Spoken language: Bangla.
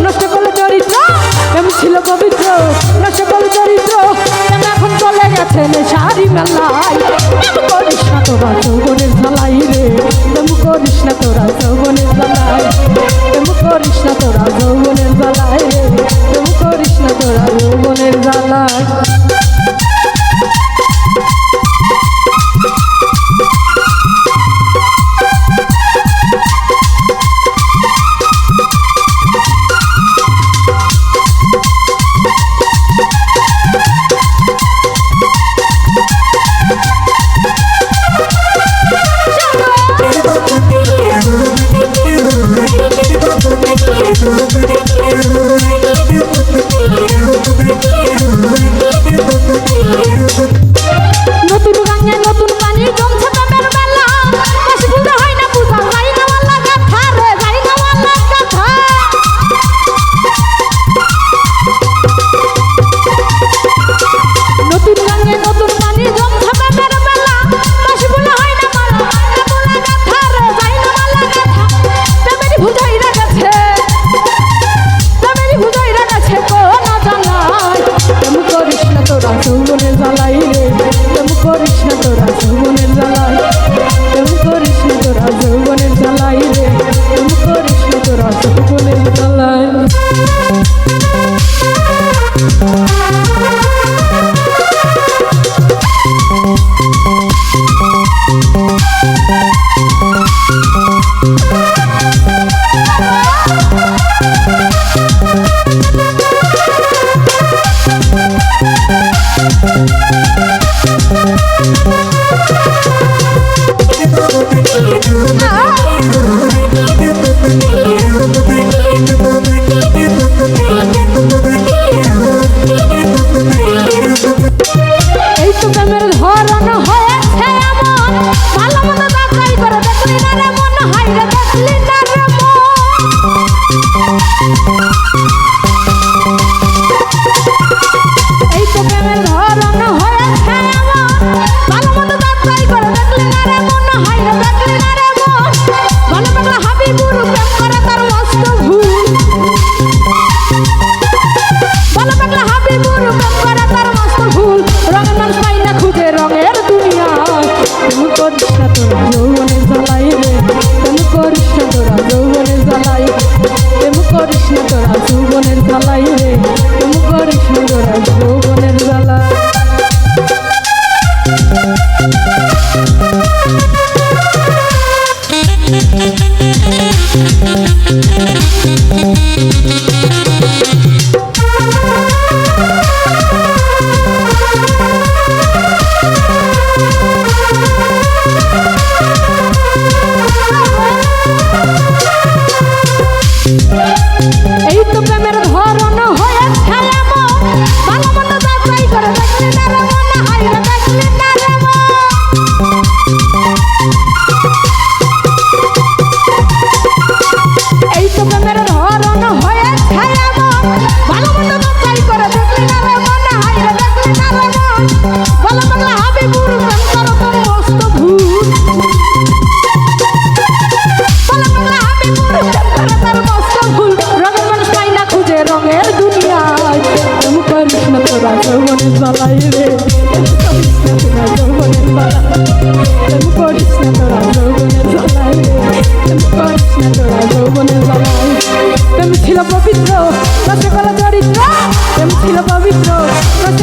নষ্ট করলে চরিত্র প্রেম ছিল পবিত্র নষ্ট করলে চরিত্র প্রেম এখন চলে গেছে নেশারি মেলায় প্রেম করিস না তোরা যৌবনের জ্বালাই রে প্রেম করিস না তোরা যৌবনের জ্বালাই প্রেম করিস না তোরা যৌবনের জ্বালাই রে প্রেম করিস না তোরা যৌবনের জ্বালাই নতুন গাঙে নতুন পানি জমছে প্রেমের বেলা বেশি বুঝা হয় না বুঝা যাই না ওয়ালা গাথা রে যাই না ওয়ালা গাথা নতুন গাঙে নতুন পানি জমছে প্রেমের বেলা বেশি বুঝা হয় না মালা ওয়ালা গাথা রে যাই না ওয়ালা গাথা প্রেমেরই বুঝাই রাখছে প্রেমেরই বুঝাই রাখছে কোন জানাই প্রেম করিস না তোরা যৌবনের জ্বালাই রে প্রেম করিস না তোরা যৌবনের জ্বালাই প্রেম করিস না তোরা যৌবনের জ্বালাই রে প্রেম করিস না তোরা যৌবনের জ্বালাই এই তো প্রেমের ধরন হয়েছে এমন ভালো মতো যাচাই করে দেখলি না রে মন হাই রে দেখলি না রে এই তো প্রেমের ধরন হয়েছে এমন ভালো মতো যাচাই করে দেখলি না রে মন হাই রে দেখলি না রে ভালো পাগলা হাবিবুর প্রেম করে তার মস্ত ভুল ভালো পাগলা হাবিবুর প্রেম করে তার মস্ত ভুল রঙের মানুষ পাই না খুঁজে রঙের দুনিয়া তুমি করিস না তোরা যৌবনের জ্বালাই রে তুমি করিস না তোরা যৌবনের জ্বালাই তুমি করিস না তোরা যৌবনের জ্বালাই রে তুমি করিস না তোরা যৌবনের জ্বালাই এই তো প্রেমের ধরন হয়েছে এমন ভালো মতো যাচাই করে দেখলি না রে মন হাই রে দেখলি না রে এই তো প্রেমের ধরন হয়েছে এমন ভালো মতো যাচাই করে দেখলি না রে মন হাই রে দেখলি না রে ভালো পাগলা হাবিবুর প্রেম করো তোর মস্ত ভুল ভালো পাগলা হাবিবুর প্রেম করে তার মস্ত ভুল রঙের মানুষ পাই না খুঁজে রঙের দুনিয়ায় প্রেম করিস না তোরা যৌবনের জ্বালাই রে প্রেম করিস না তোরা যৌবনের জ্বালাই প্রেম করিস না তোরা যৌবনের জ্বালাই প্রেম ছিল পবিত্র নষ্ট করা চরিত্র প্রেম ছিল পবিত্র নষ্ট